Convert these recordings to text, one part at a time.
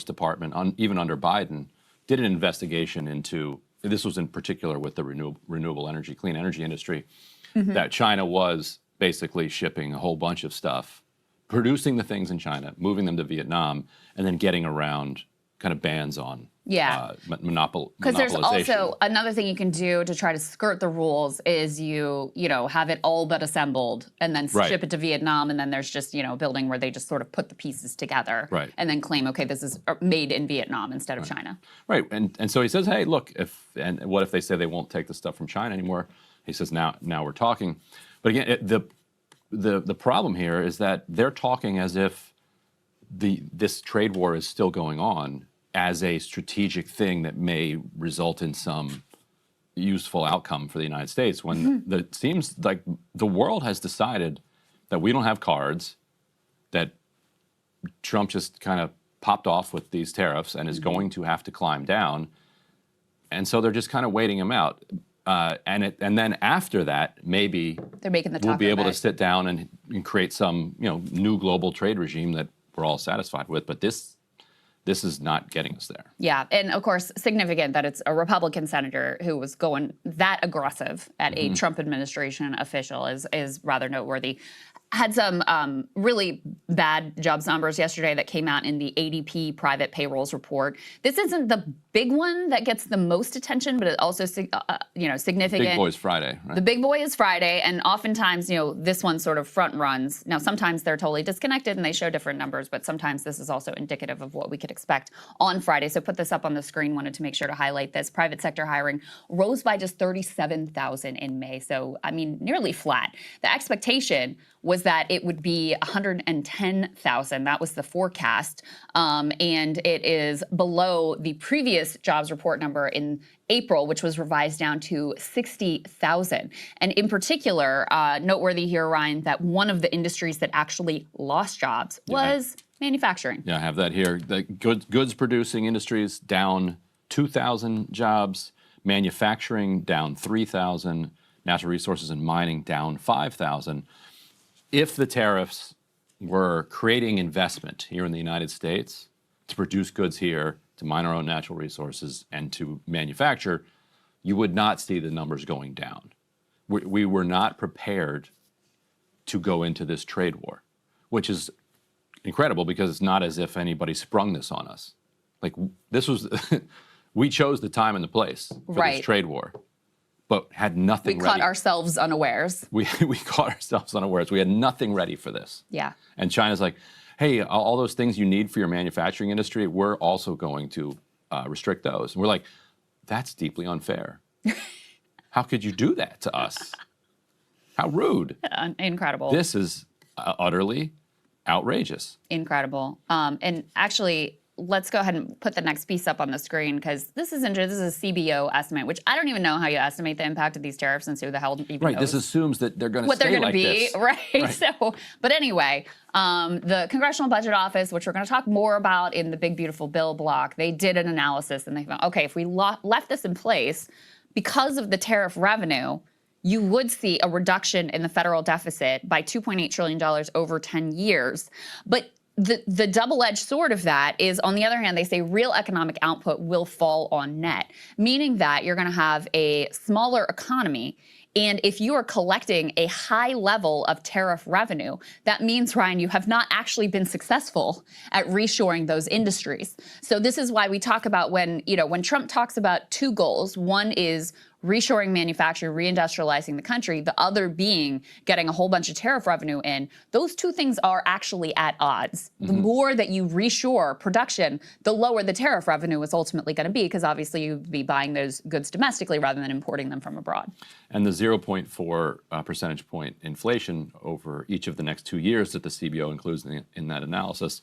Department, even under Biden, did an investigation into, this was in particular with the renewable energy, clean energy industry, that China was basically shipping a whole bunch of stuff, producing the things in China, moving them to Vietnam, and then getting around kind of bans on monopolization. Because there's also another thing you can do to try to skirt the rules is you have it all but assembled and then ship it to Vietnam, and then there's just a building where they just sort of put the pieces together and then claim, okay, this is made in Vietnam instead of China. Right, and so he says, hey, look, what if they say they won't take the stuff from China anymore? He says, now we're talking. But again, the problem here is that they're talking as if this trade war is still going on as a strategic thing that may result in some useful outcome for the United States, when it seems like the world has decided that we don't have cards, that Trump just kind of popped off with these tariffs and is going to have to climb down. And so they're just kind of waiting him out. And then after that, maybe they're making the we'll be able to sit down and create some new global trade regime that we're all satisfied with. But this is not getting us there. Yeah, and of course, significant that it's a Republican senator who was going that aggressive at a Trump administration official is rather noteworthy. Had some really bad jobs numbers yesterday that came out in the ADP private payrolls report. This isn't the big one that gets the most attention, but it also significant. Big boy is Friday, right? The big boy is Friday, and oftentimes this one sort of front runs. Now sometimes they're totally disconnected and they show different numbers, but sometimes this is also indicative of what we could expect on Friday. So put this up on the screen. Wanted to make sure to highlight this. Private sector hiring rose by just 37,000 in May, so I mean nearly flat. The expectation was that it would be 110,000. That was the forecast. And it is below the previous jobs report number in April, which was revised down to 60,000. And in particular, noteworthy here, Ryan, that one of the industries that actually lost jobs was manufacturing. Yeah, I have that here. The goods producing industries down 2,000 jobs, manufacturing down 3,000, natural resources and mining down 5,000. If the tariffs were creating investment here in the United States to produce goods here, to mine our own natural resources, and to manufacture, you would not see the numbers going down. We were not prepared to go into this trade war, which is incredible because it's not as if anybody sprung this on us. Like, this was, we chose the time and the place for this trade war, but had nothing ready. We caught ourselves unawares. We caught ourselves unawares. We had nothing ready for this. Yeah. And China's like, hey, all those things you need for your manufacturing industry, we're also going to restrict those. And we're like, that's deeply unfair. How could you do that to us? How rude. Incredible. This is utterly outrageous. Incredible. And actually, let's go ahead and put the next piece up on the screen, because this is interesting. This is a CBO estimate, which I don't even know how you estimate the impact of these tariffs, and who the hell even knows. This assumes that they're going to stay like this. Right. So, but anyway, the Congressional Budget Office, which we're going to talk more about in the Big Beautiful Bill block, they did an analysis and they found, okay, if we left this in place, because of the tariff revenue, you would see a reduction in the federal deficit by $2.8 trillion over 10 years. But the double-edged sword of that is, on the other hand, they say real economic output will fall on net, meaning that you're going to have a smaller economy. And if you are collecting a high level of tariff revenue, that means, Ryan, you have not actually been successful at reshoring those industries. So this is why we talk about when Trump talks about two goals, one is reshoring manufacturing, reindustrializing the country, the other being getting a whole bunch of tariff revenue in. Those two things are actually at odds. The more that you reshore production, the lower the tariff revenue is ultimately going to be, because obviously you'd be buying those goods domestically rather than importing them from abroad. And the 0.4 percentage point inflation over each of the next 2 years that the CBO includes in that analysis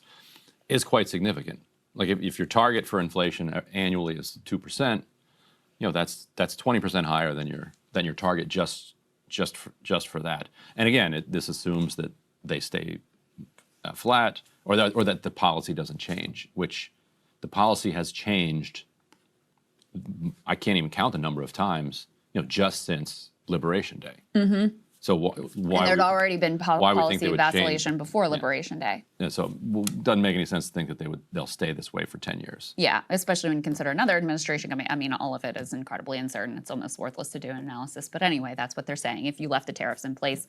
is quite significant. Like, if your target for inflation annually is 2%, that's 20% higher than your target just for that. And again, this assumes that they stay flat, or that the policy doesn't change, which the policy has changed. I can't even count the number of times, just since Liberation Day. So And there'd already been why would you think policy they would change? vacillation before Liberation Day. Yeah, so it doesn't make any sense to think that they'll stay this way for 10 years. Yeah, especially when you consider another administration coming. I mean, all of it is incredibly uncertain. It's almost worthless to do an analysis. But anyway, that's what they're saying if you left the tariffs in place.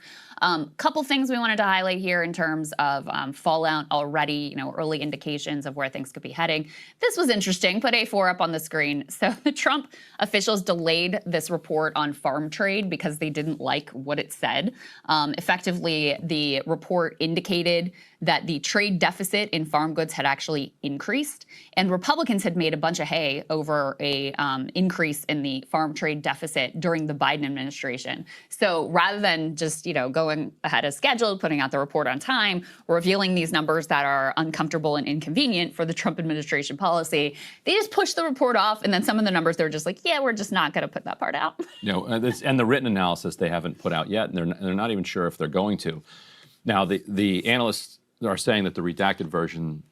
Couple things we wanted to highlight here in terms of fallout already, early indications of where things could be heading. This was interesting. Put A4 up on the screen. So the Trump officials delayed this report on farm trade because they didn't like what it said. Effectively, the report indicated that the trade deficit in farm goods had actually increased, and Republicans had made a bunch of hay over a increase in the farm trade deficit during the Biden administration. So rather than just going ahead as scheduled, putting out the report on time, revealing these numbers that are uncomfortable and inconvenient for the Trump administration policy, they just pushed the report off, and then some of the numbers they're just like, yeah, we're just not going to put that part out. And the written analysis they haven't put out yet, and they're not even sure if they're going to. Now the analysts are saying that the redacted version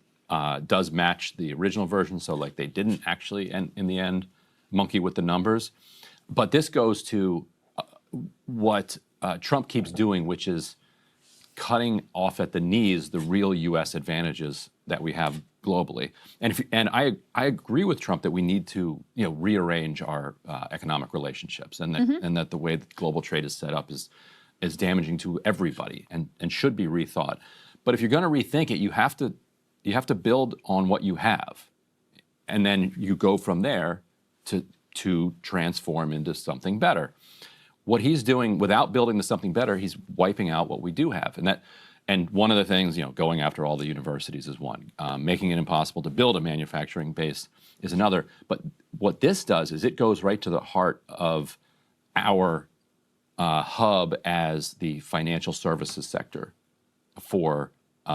does match the original version, so like they didn't actually, in the end, monkey with the numbers. But this goes to what Trump keeps doing, which is cutting off at the knees the real U.S. advantages that we have globally. And I agree with Trump that we need to rearrange our economic relationships, and that the way that global trade is set up is damaging to everybody and should be rethought. But if you're going to rethink it, you have to build on what you have, and then you go from there to transform into something better. What he's doing without building to something better, he's wiping out what we do have, and one of the things, going after all the universities is one, making it impossible to build a manufacturing base is another. But what this does is it goes right to the heart of our hub as the financial services sector for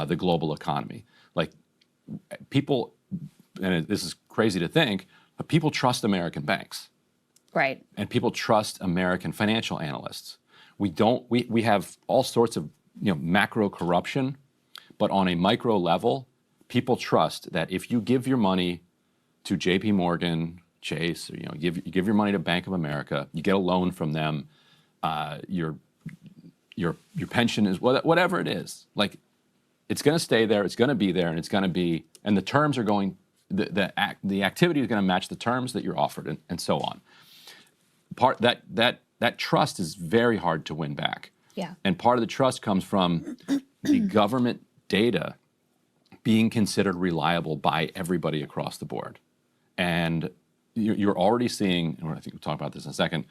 the global economy. Like people, and this is crazy to think, but people trust American banks. Right. And people trust American financial analysts. We have all sorts of macro corruption, but on a micro level, people trust that if you give your money to J.P. Morgan, Chase, or you give your money to Bank of America, you get a loan from them, your pension is whatever it is. Like, it's going to stay there, it's going to be there, and it's going to be, and the terms are going, the activity is going to match the terms that you're offered, and so on. That trust is very hard to win back. Yeah. And part of the trust comes from the government data being considered reliable by everybody across the board. And you're already seeing, and I think we'll talk about this in a second,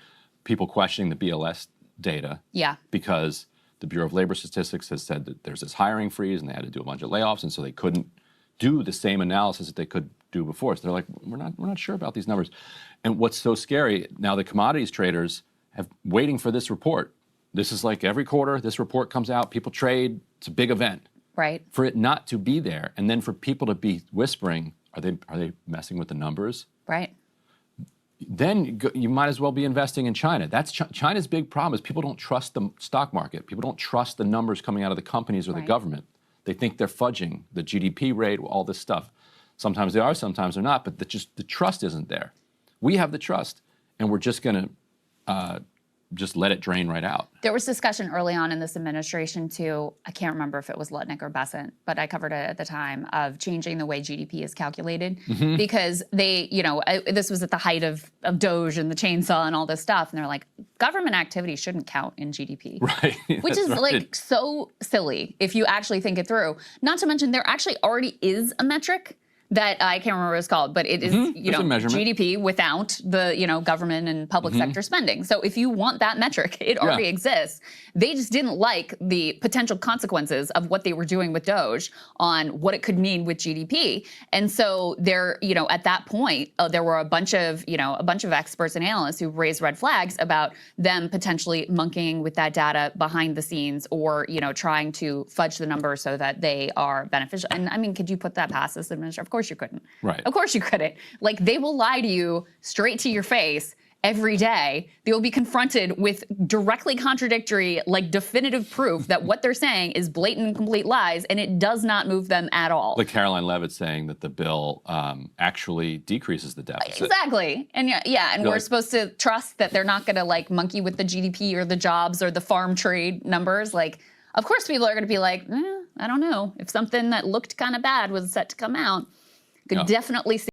people questioning the BLS data. Yeah. Because the Bureau of Labor Statistics has said that there's this hiring freeze and they had to do a bunch of layoffs, and so they couldn't do the same analysis that they could do before. So they're like, we're not sure about these numbers. And what's so scary, now the commodities traders have waiting for this report. This is like every quarter, this report comes out, people trade, it's a big event. Right. For it not to be there, and then for people to be whispering, are they messing with the numbers? Right. Then you might as well be investing in China. That's China's big problem is people don't trust the stock market. People don't trust the numbers coming out of the companies or the government. They think they're fudging the GDP rate, all this stuff. Sometimes they are, sometimes they're not, but the trust isn't there. We have the trust, and we're just going to just let it drain right out. There was discussion early on in this administration too, I can't remember if it was Lutnick or Besant, but I covered it at the time, of changing the way GDP is calculated because they, this was at the height of Doge and the chainsaw and all this stuff. And they're like, government activity shouldn't count in GDP. Right. Which is like so silly if you actually think it through. Not to mention there actually already is a metric that I can't remember what it's called, but it is GDP without the government and public sector spending. So if you want that metric, it already exists. They just didn't like the potential consequences of what they were doing with Doge on what it could mean with GDP. And so there, at that point, there were a bunch of experts and analysts who raised red flags about them potentially monkeying with that data behind the scenes, or trying to fudge the numbers so that they are beneficial. And I mean, could you put that past this administration? Of course you couldn't. Right. Of course you couldn't. Like, they will lie to you straight to your face every day, they will be confronted with directly contradictory, like definitive proof that what they're saying is blatant and complete lies, and it does not move them at all. Like Caroline Levitt saying that the bill actually decreases the deficit. Exactly. And and we're supposed to trust that they're not going to like monkey with the GDP or the jobs or the farm trade numbers. Like, of course people are going to be like, I don't know. If something that looked kind of bad was set to come out, could definitely see